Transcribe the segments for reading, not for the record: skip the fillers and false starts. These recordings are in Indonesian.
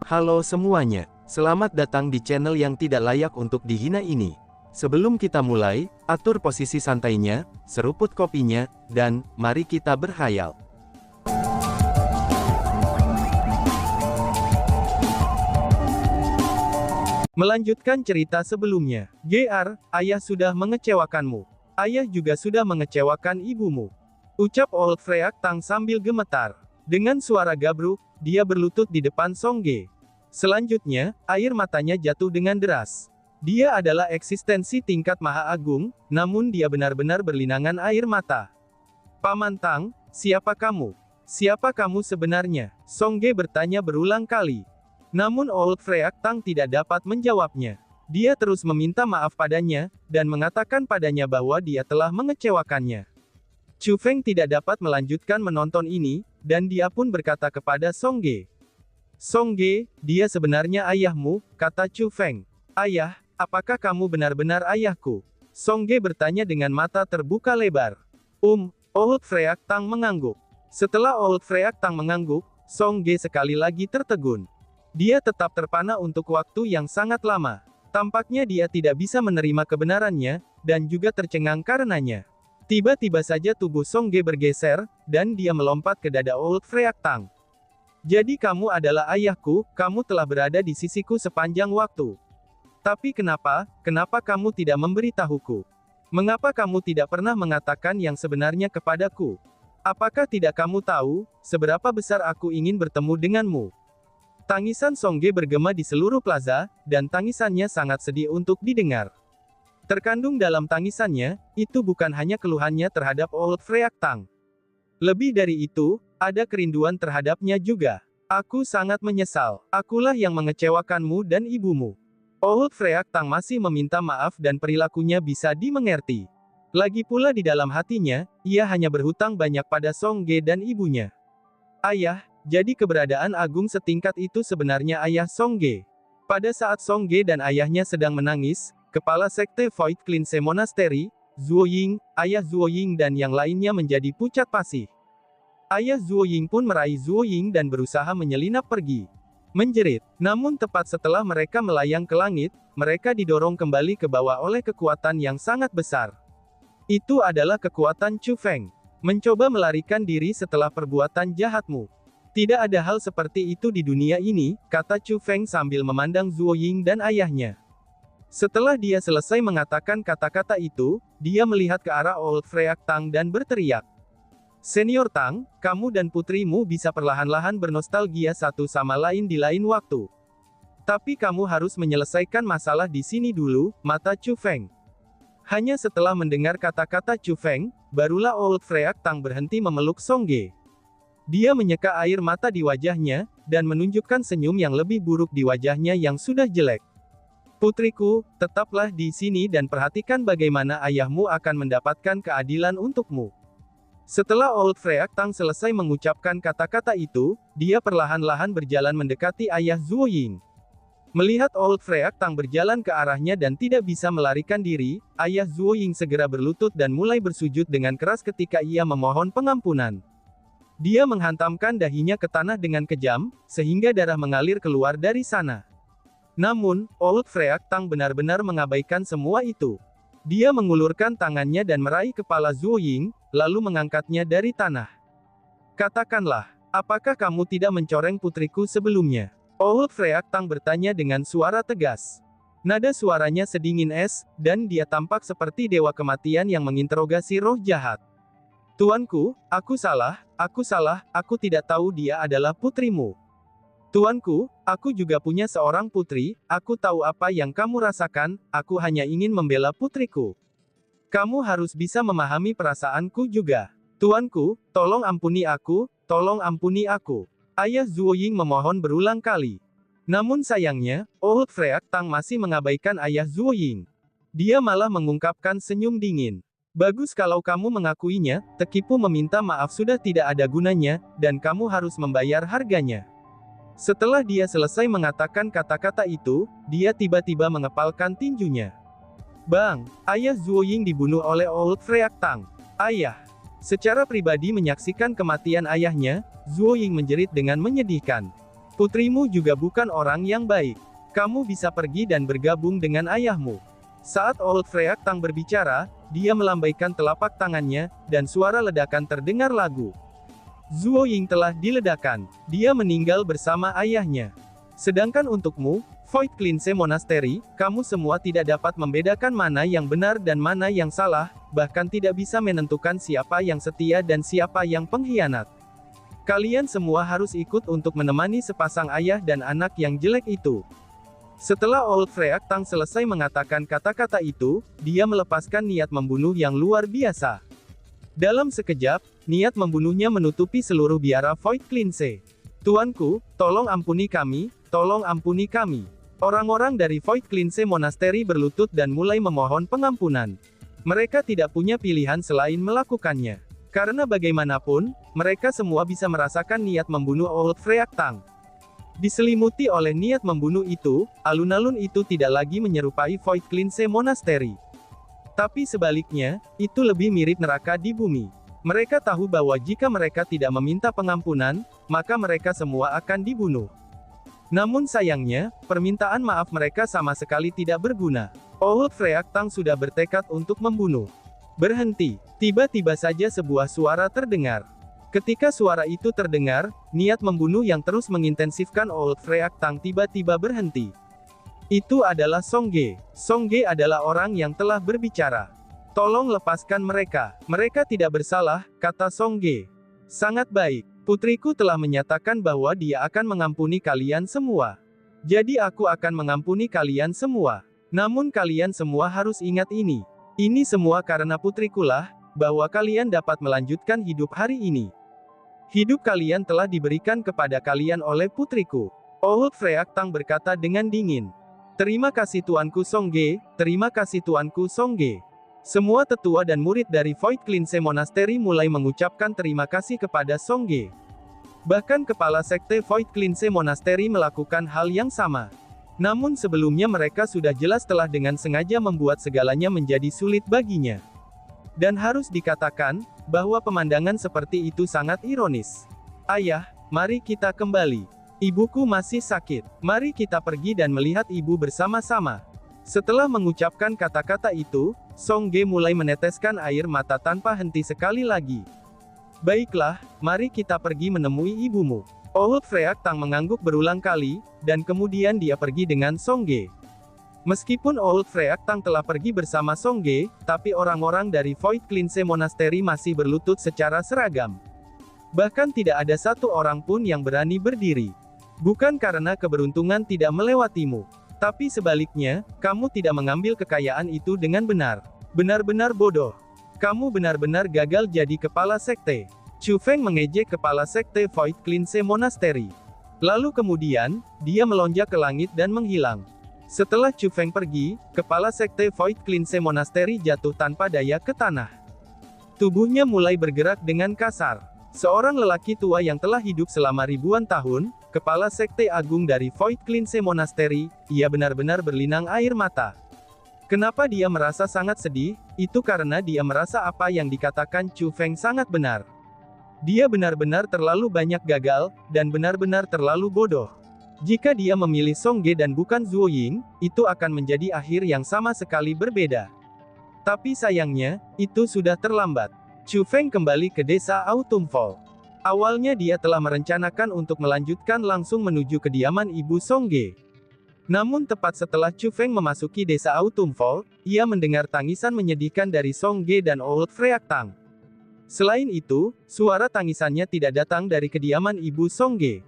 Halo semuanya, selamat datang di channel yang tidak layak untuk dihina ini. Sebelum kita mulai, atur posisi santainya, seruput kopinya, dan mari kita berhayal. Melanjutkan cerita sebelumnya. GR, ayah sudah mengecewakanmu. Ayah juga sudah mengecewakan ibumu. Ucap Old Freak Tang sambil gemetar. Dengan suara gabruk, dia berlutut di depan Songge. Selanjutnya, air matanya jatuh dengan deras. Dia adalah eksistensi tingkat Maha Agung, namun dia benar-benar berlinangan air mata. Paman Tang, siapa kamu? Siapa kamu sebenarnya? Songge bertanya berulang kali. Namun Old Freak Tang tidak dapat menjawabnya. Dia terus meminta maaf padanya, dan mengatakan padanya bahwa dia telah mengecewakannya. Chu Feng tidak dapat melanjutkan menonton ini, dan dia pun berkata kepada Songge. Songge, dia sebenarnya ayahmu, kata Chu Feng. Ayah, apakah kamu benar-benar ayahku? Songge bertanya dengan mata terbuka lebar. Old Freak Tang mengangguk. Setelah Old Freak Tang mengangguk, Songge sekali lagi tertegun. Dia tetap terpana untuk waktu yang sangat lama. Tampaknya dia tidak bisa menerima kebenarannya, dan juga tercengang karenanya. Tiba-tiba saja tubuh Songge bergeser, dan dia melompat ke dada Old Freak Tang. Jadi kamu adalah ayahku, kamu telah berada di sisiku sepanjang waktu. Tapi kenapa kamu tidak memberitahuku? Mengapa kamu tidak pernah mengatakan yang sebenarnya kepadaku? Apakah tidak kamu tahu, seberapa besar aku ingin bertemu denganmu? Tangisan Songge bergema di seluruh plaza, dan tangisannya sangat sedih untuk didengar. Terkandung dalam tangisannya, itu bukan hanya keluhannya terhadap Old Freak Tang. Lebih dari itu, ada kerinduan terhadapnya juga. Aku sangat menyesal. Akulah yang mengecewakanmu dan ibumu. Old Freak Tang masih meminta maaf dan perilakunya bisa dimengerti. Lagi pula di dalam hatinya, ia hanya berhutang banyak pada Songge dan ibunya. Ayah, jadi keberadaan agung setingkat itu sebenarnya ayah Songge. Pada saat Songge dan ayahnya sedang menangis, kepala sekte Void Cleanse Monastery, Zuo Ying, ayah Zuo Ying dan yang lainnya menjadi pucat pasi. Ayah Zuo Ying pun meraih Zuo Ying dan berusaha menyelinap pergi. Menjerit. Namun tepat setelah mereka melayang ke langit, mereka didorong kembali ke bawah oleh kekuatan yang sangat besar. Itu adalah kekuatan Chu Feng. Mencoba melarikan diri setelah perbuatan jahatmu. Tidak ada hal seperti itu di dunia ini, kata Chu Feng sambil memandang Zuo Ying dan ayahnya. Setelah dia selesai mengatakan kata-kata itu, dia melihat ke arah Old Freak Tang dan berteriak. Senior Tang, kamu dan putrimu bisa perlahan-lahan bernostalgia satu sama lain di lain waktu. Tapi kamu harus menyelesaikan masalah di sini dulu, mata Chu Feng. Hanya setelah mendengar kata-kata Chu Feng, barulah Old Freak Tang berhenti memeluk Songge. Dia menyeka air mata di wajahnya, dan menunjukkan senyum yang lebih buruk di wajahnya yang sudah jelek. Putriku, tetaplah di sini dan perhatikan bagaimana ayahmu akan mendapatkan keadilan untukmu. Setelah Old Freak Tang selesai mengucapkan kata-kata itu, dia perlahan-lahan berjalan mendekati ayah Zuo Ying. Melihat Old Freak Tang berjalan ke arahnya dan tidak bisa melarikan diri, ayah Zuo Ying segera berlutut dan mulai bersujud dengan keras ketika ia memohon pengampunan. Dia menghantamkan dahinya ke tanah dengan kejam, sehingga darah mengalir keluar dari sana. Namun, Old Freak Tang benar-benar mengabaikan semua itu. Dia mengulurkan tangannya dan meraih kepala Zuo Ying, lalu mengangkatnya dari tanah. Katakanlah, apakah kamu tidak mencoreng putriku sebelumnya? Old Freak Tang bertanya dengan suara tegas. Nada suaranya sedingin es, dan dia tampak seperti dewa kematian yang menginterogasi roh jahat. Tuanku, aku salah, aku tidak tahu dia adalah putrimu. Tuanku, aku juga punya seorang putri, aku tahu apa yang kamu rasakan, aku hanya ingin membela putriku. Kamu harus bisa memahami perasaanku juga. Tuanku, tolong ampuni aku, tolong ampuni aku. Ayah Zuo Ying memohon berulang kali. Namun sayangnya, Old Freak Tang masih mengabaikan ayah Zuo Ying. Dia malah mengungkapkan senyum dingin. Bagus kalau kamu mengakuinya, Tekipu meminta maaf sudah tidak ada gunanya, dan kamu harus membayar harganya. Setelah dia selesai mengatakan kata-kata itu, dia tiba-tiba mengepalkan tinjunya. Bang, ayah Zuo Ying dibunuh oleh Old Freak Tang. Ayah. Secara pribadi menyaksikan kematian ayahnya, Zuo Ying menjerit dengan menyedihkan. Putrimu juga bukan orang yang baik. Kamu bisa pergi dan bergabung dengan ayahmu. Saat Old Freak Tang berbicara, dia melambaikan telapak tangannya, dan suara ledakan terdengar lagu. Zuo Ying telah diledakkan. Dia meninggal bersama ayahnya. Sedangkan untukmu, Void Cleanse Monastery, kamu semua tidak dapat membedakan mana yang benar dan mana yang salah, bahkan tidak bisa menentukan siapa yang setia dan siapa yang pengkhianat. Kalian semua harus ikut untuk menemani sepasang ayah dan anak yang jelek itu. Setelah Old Freak Tang selesai mengatakan kata-kata itu, dia melepaskan niat membunuh yang luar biasa. Dalam sekejap, niat membunuhnya menutupi seluruh biara Void Cleanse. Tuanku, tolong ampuni kami, tolong ampuni kami. Orang-orang dari Void Cleanse Monastery berlutut dan mulai memohon pengampunan. Mereka tidak punya pilihan selain melakukannya. Karena bagaimanapun, mereka semua bisa merasakan niat membunuh Old Freak Tang. Diselimuti oleh niat membunuh itu, alun-alun itu tidak lagi menyerupai Void Cleanse Monastery. Tapi sebaliknya, itu lebih mirip neraka di bumi. Mereka tahu bahwa jika mereka tidak meminta pengampunan, maka mereka semua akan dibunuh. Namun sayangnya, permintaan maaf mereka sama sekali tidak berguna. Old Freak Tang sudah bertekad untuk membunuh. Berhenti. Tiba-tiba saja sebuah suara terdengar. Ketika suara itu terdengar, niat membunuh yang terus mengintensifkan Old Freak Tang tiba-tiba berhenti. Itu adalah Song Ge. Song Ge adalah orang yang telah berbicara. Tolong lepaskan mereka. Mereka tidak bersalah, kata Song Ge. Sangat baik. Putriku telah menyatakan bahwa dia akan mengampuni kalian semua. Jadi aku akan mengampuni kalian semua. Namun kalian semua harus ingat ini. Ini semua karena putrikulah, bahwa kalian dapat melanjutkan hidup hari ini. Hidup kalian telah diberikan kepada kalian oleh putriku. Old Freak Tang berkata dengan dingin. Terima kasih Tuanku Song Ge, terima kasih Tuanku Song Ge. Semua tetua dan murid dari Void Cleanse Monastery mulai mengucapkan terima kasih kepada Song Ge. Bahkan kepala sekte Void Cleanse Monastery melakukan hal yang sama. Namun sebelumnya mereka sudah jelas telah dengan sengaja membuat segalanya menjadi sulit baginya. Dan harus dikatakan, bahwa pemandangan seperti itu sangat ironis. Ayah, mari kita kembali. Ibuku masih sakit. Mari kita pergi dan melihat ibu bersama-sama. Setelah mengucapkan kata-kata itu, Song Ge mulai meneteskan air mata tanpa henti sekali lagi. Baiklah, mari kita pergi menemui ibumu. Old Freak Tang mengangguk berulang kali, dan kemudian dia pergi dengan Song Ge. Meskipun Old Freak Tang telah pergi bersama Song Ge, tapi orang-orang dari Void Cleanse Monastery masih berlutut secara seragam. Bahkan tidak ada satu orang pun yang berani berdiri. Bukan karena keberuntungan tidak melewatimu. Tapi sebaliknya, kamu tidak mengambil kekayaan itu dengan benar. Benar-benar bodoh. Kamu benar-benar gagal jadi kepala sekte. Chu Feng mengejek kepala sekte Void Cleanse Monastery. Lalu kemudian, dia melonjak ke langit dan menghilang. Setelah Chu Feng pergi, kepala sekte Void Cleanse Monastery jatuh tanpa daya ke tanah. Tubuhnya mulai bergerak dengan kasar. Seorang lelaki tua yang telah hidup selama ribuan tahun, kepala sekte agung dari Void Cleanse Monastery, ia benar-benar berlinang air mata. Kenapa dia merasa sangat sedih? Itu karena dia merasa apa yang dikatakan Chu Feng sangat benar. Dia benar-benar terlalu banyak gagal, dan benar-benar terlalu bodoh. Jika dia memilih Song Ge dan bukan Zuo Ying, itu akan menjadi akhir yang sama sekali berbeda. Tapi sayangnya, itu sudah terlambat. Chu Feng kembali ke desa Autumnfall. Awalnya dia telah merencanakan untuk melanjutkan langsung menuju kediaman ibu Song Ge. Namun tepat setelah Chu Feng memasuki desa Autumnfall, ia mendengar tangisan menyedihkan dari Song Ge dan Old Freak Tang. Selain itu, suara tangisannya tidak datang dari kediaman ibu Song Ge.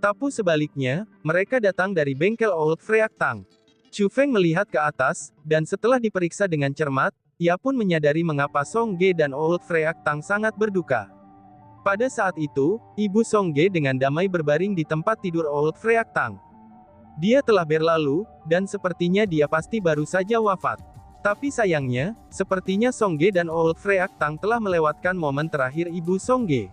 Tapi sebaliknya, mereka datang dari bengkel Old Freak Tang. Chu Feng melihat ke atas, dan setelah diperiksa dengan cermat, ia pun menyadari mengapa Song Ge dan Old Freak Tang sangat berduka. Pada saat itu, ibu Song Ge dengan damai berbaring di tempat tidur Old Freak Tang. Dia telah berlalu, dan sepertinya dia pasti baru saja wafat. Tapi sayangnya, sepertinya Song Ge dan Old Freak Tang telah melewatkan momen terakhir ibu Song Ge.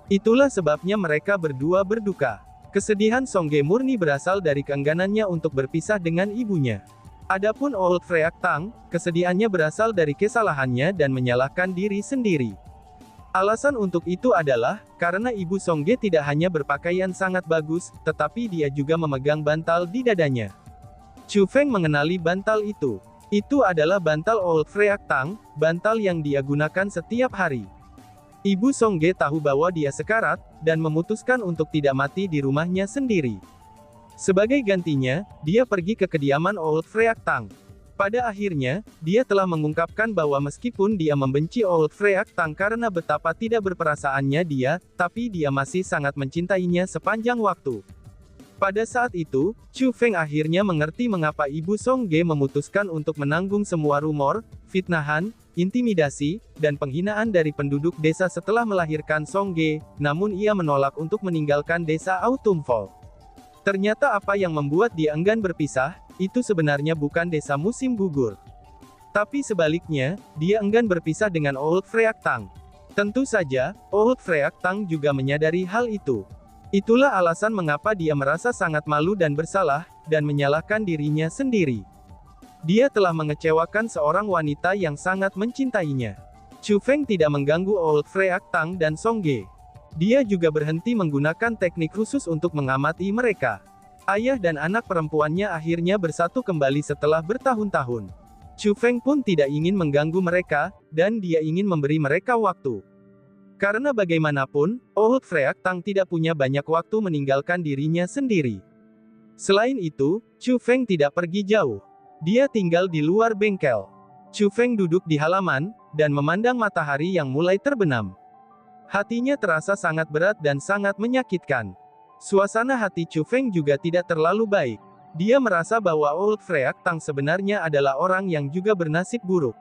Itulah sebabnya mereka berdua berduka. Kesedihan Song Ge murni berasal dari keengganannya untuk berpisah dengan ibunya. Adapun Old Freak Tang, kesedihannya berasal dari kesalahannya dan menyalahkan diri sendiri. Alasan untuk itu adalah, karena Ibu Songge tidak hanya berpakaian sangat bagus, tetapi dia juga memegang bantal di dadanya. Chu Feng mengenali bantal itu. Itu adalah bantal Old Freak Tang, bantal yang dia gunakan setiap hari. Ibu Songge tahu bahwa dia sekarat, dan memutuskan untuk tidak mati di rumahnya sendiri. Sebagai gantinya, dia pergi ke kediaman Old Freak Tang. Pada akhirnya, dia telah mengungkapkan bahwa meskipun dia membenci Old Freak Tang karena betapa tidak berperasaannya dia, tapi dia masih sangat mencintainya sepanjang waktu. Pada saat itu, Chu Feng akhirnya mengerti mengapa Ibu Songge memutuskan untuk menanggung semua rumor, fitnahan, intimidasi, dan penghinaan dari penduduk desa setelah melahirkan Songge, namun ia menolak untuk meninggalkan desa Autumn Fall. Ternyata apa yang membuat dia enggan berpisah, itu sebenarnya bukan desa musim gugur. Tapi sebaliknya, dia enggan berpisah dengan Old Freak Tang. Tentu saja, Old Freak Tang juga menyadari hal itu. Itulah alasan mengapa dia merasa sangat malu dan bersalah, dan menyalahkan dirinya sendiri. Dia telah mengecewakan seorang wanita yang sangat mencintainya. Chu Feng tidak mengganggu Old Freak Tang dan Songge. Dia juga berhenti menggunakan teknik khusus untuk mengamati mereka. Ayah dan anak perempuannya akhirnya bersatu kembali setelah bertahun-tahun. Chu Feng pun tidak ingin mengganggu mereka, dan dia ingin memberi mereka waktu. Karena bagaimanapun, Old Freak Tang tidak punya banyak waktu meninggalkan dirinya sendiri. Selain itu, Chu Feng tidak pergi jauh. Dia tinggal di luar bengkel. Chu Feng duduk di halaman, dan memandang matahari yang mulai terbenam. Hatinya terasa sangat berat dan sangat menyakitkan. Suasana hati Chu Feng juga tidak terlalu baik. Dia merasa bahwa Old Freak Tang sebenarnya adalah orang yang juga bernasib buruk.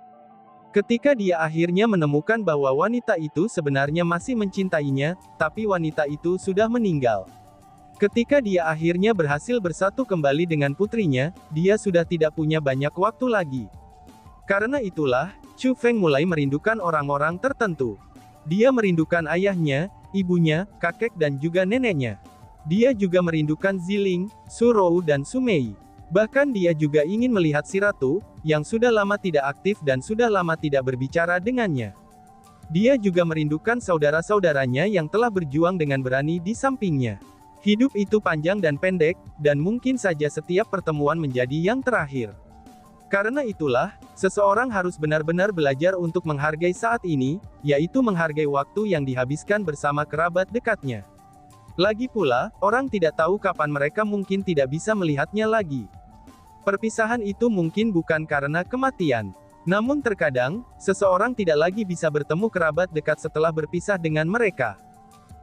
Ketika dia akhirnya menemukan bahwa wanita itu sebenarnya masih mencintainya, tapi wanita itu sudah meninggal. Ketika dia akhirnya berhasil bersatu kembali dengan putrinya, dia sudah tidak punya banyak waktu lagi. Karena itulah, Chu Feng mulai merindukan orang-orang tertentu. Dia merindukan ayahnya, ibunya, kakek dan juga neneknya. Dia juga merindukan Ziling, Surou dan Sumei. Bahkan dia juga ingin melihat si ratu, yang sudah lama tidak aktif dan sudah lama tidak berbicara dengannya. Dia juga merindukan saudara-saudaranya yang telah berjuang dengan berani di sampingnya. Hidup itu panjang dan pendek, dan mungkin saja setiap pertemuan menjadi yang terakhir. Karena itulah, seseorang harus benar-benar belajar untuk menghargai saat ini, yaitu menghargai waktu yang dihabiskan bersama kerabat dekatnya. Lagi pula, orang tidak tahu kapan mereka mungkin tidak bisa melihatnya lagi. Perpisahan itu mungkin bukan karena kematian. Namun terkadang, seseorang tidak lagi bisa bertemu kerabat dekat setelah berpisah dengan mereka.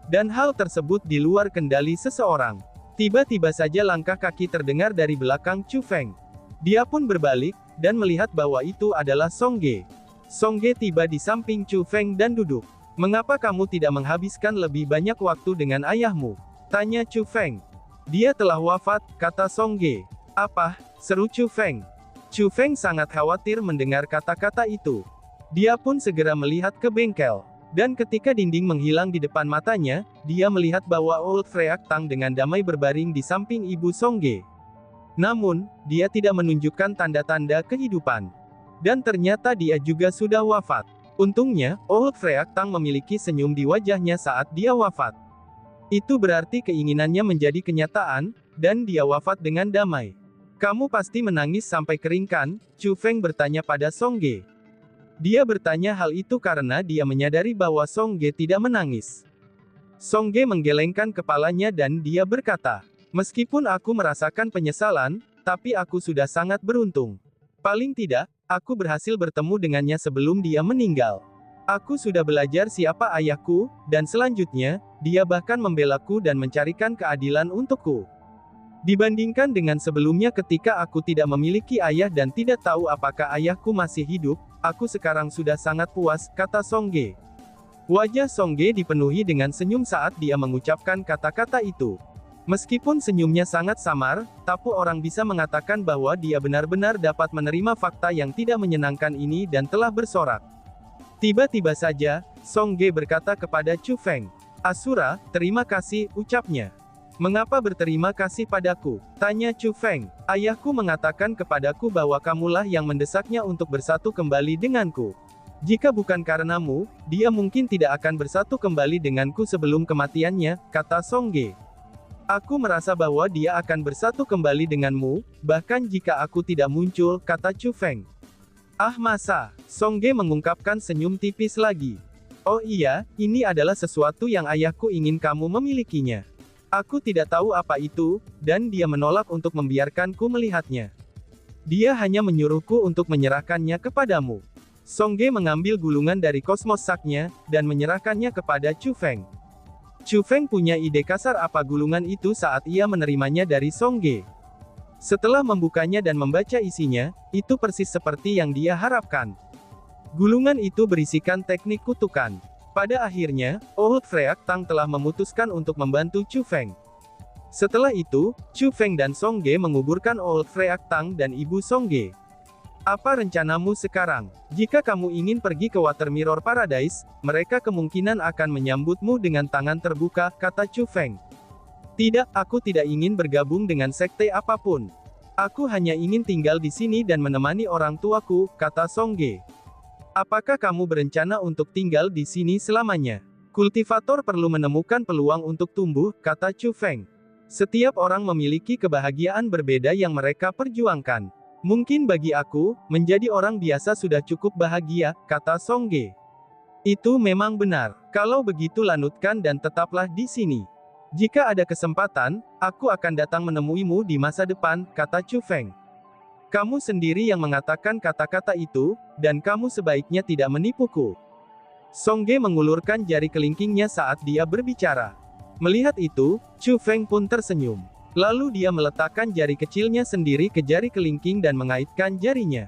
Dan hal tersebut di luar kendali seseorang. Tiba-tiba saja langkah kaki terdengar dari belakang Chu Feng. Dia pun berbalik, dan melihat bahwa itu adalah Songge. Songge tiba di samping Chu Feng dan duduk. "Mengapa kamu tidak menghabiskan lebih banyak waktu dengan ayahmu?" tanya Chu Feng. "Dia telah wafat," kata Songge. "Apa?" seru Chu Feng. Chu Feng sangat khawatir mendengar kata-kata itu. Dia pun segera melihat ke bengkel. Dan ketika dinding menghilang di depan matanya, dia melihat bahwa Old Freak Tang dengan damai berbaring di samping Ibu Songge. Namun, dia tidak menunjukkan tanda-tanda kehidupan. Dan ternyata dia juga sudah wafat. Untungnya, Old Freak Tang memiliki senyum di wajahnya saat dia wafat. Itu berarti keinginannya menjadi kenyataan, dan dia wafat dengan damai. "Kamu pasti menangis sampai kering kan?" Chu Feng bertanya pada Songge. Dia bertanya hal itu karena dia menyadari bahwa Songge tidak menangis. Songge menggelengkan kepalanya dan dia berkata, "Meskipun aku merasakan penyesalan, tapi aku sudah sangat beruntung. Paling tidak, aku berhasil bertemu dengannya sebelum dia meninggal. Aku sudah belajar siapa ayahku, dan selanjutnya, dia bahkan membelaku dan mencarikan keadilan untukku. Dibandingkan dengan sebelumnya ketika aku tidak memiliki ayah dan tidak tahu apakah ayahku masih hidup, aku sekarang sudah sangat puas," kata Songge. Wajah Songge dipenuhi dengan senyum saat dia mengucapkan kata-kata itu. Meskipun senyumnya sangat samar, tapi orang bisa mengatakan bahwa dia benar-benar dapat menerima fakta yang tidak menyenangkan ini dan telah bersorak. Tiba-tiba saja, Songge berkata kepada Chu Feng. "Asura, terima kasih," ucapnya. "Mengapa berterima kasih padaku?" tanya Chu Feng. "Ayahku mengatakan kepadaku bahwa kamulah yang mendesaknya untuk bersatu kembali denganku. Jika bukan karenamu, dia mungkin tidak akan bersatu kembali denganku sebelum kematiannya, kata Song Ge. Aku merasa bahwa dia akan bersatu kembali denganmu, bahkan jika aku tidak muncul, kata Chu Feng. Ah masa, Song Ge mengungkapkan senyum tipis lagi. Oh iya, ini adalah sesuatu yang ayahku ingin kamu memilikinya. Aku tidak tahu apa itu, dan dia menolak untuk membiarkanku melihatnya. Dia hanya menyuruhku untuk menyerahkannya kepadamu. Song Ge mengambil gulungan dari kosmos saknya, dan menyerahkannya kepada Chu Feng. Chu Feng punya ide kasar apa gulungan itu saat ia menerimanya dari Song Ge. Setelah membukanya dan membaca isinya, itu persis seperti yang dia harapkan. Gulungan itu berisikan teknik kutukan. Pada akhirnya, Old Freak Tang telah memutuskan untuk membantu Chu Feng. Setelah itu, Chu Feng dan Song Ge menguburkan Old Freak Tang dan ibu Song Ge. Apa rencanamu sekarang? Jika kamu ingin pergi ke Water Mirror Paradise, mereka kemungkinan akan menyambutmu dengan tangan terbuka, kata Chu Feng. Tidak, aku tidak ingin bergabung dengan sekte apapun. Aku hanya ingin tinggal di sini dan menemani orang tuaku, kata Song Ge. Apakah kamu berencana untuk tinggal di sini selamanya? Kultivator perlu menemukan peluang untuk tumbuh, kata Chu Feng. Setiap orang memiliki kebahagiaan berbeda yang mereka perjuangkan. Mungkin bagi aku, menjadi orang biasa sudah cukup bahagia, kata Song Ge. Itu memang benar. Kalau begitu lanjutkan dan tetaplah di sini. Jika ada kesempatan, aku akan datang menemuimu di masa depan, kata Chu Feng. Kamu sendiri yang mengatakan kata-kata itu, dan kamu sebaiknya tidak menipuku. Song Ge mengulurkan jari kelingkingnya saat dia berbicara. Melihat itu, Chu Feng pun tersenyum. Lalu dia meletakkan jari kecilnya sendiri ke jari kelingking dan mengaitkan jarinya.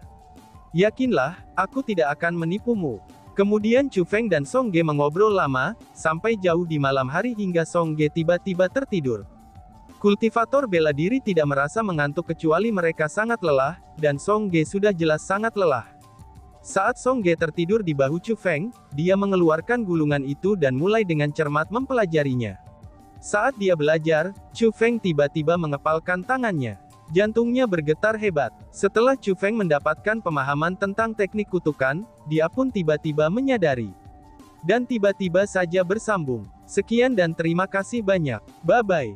Yakinlah, aku tidak akan menipumu. Kemudian Chu Feng dan Song Ge mengobrol lama, sampai jauh di malam hari hingga Song Ge tiba-tiba tertidur. Kultivator bela diri tidak merasa mengantuk kecuali mereka sangat lelah, dan Song Ge sudah jelas sangat lelah. Saat Song Ge tertidur di bahu Chu Feng, dia mengeluarkan gulungan itu dan mulai dengan cermat mempelajarinya. Saat dia belajar, Chu Feng tiba-tiba mengepalkan tangannya. Jantungnya bergetar hebat. Setelah Chu Feng mendapatkan pemahaman tentang teknik kutukan, dia pun tiba-tiba menyadari. Dan tiba-tiba saja bersambung. Sekian dan terima kasih banyak. Bye-bye.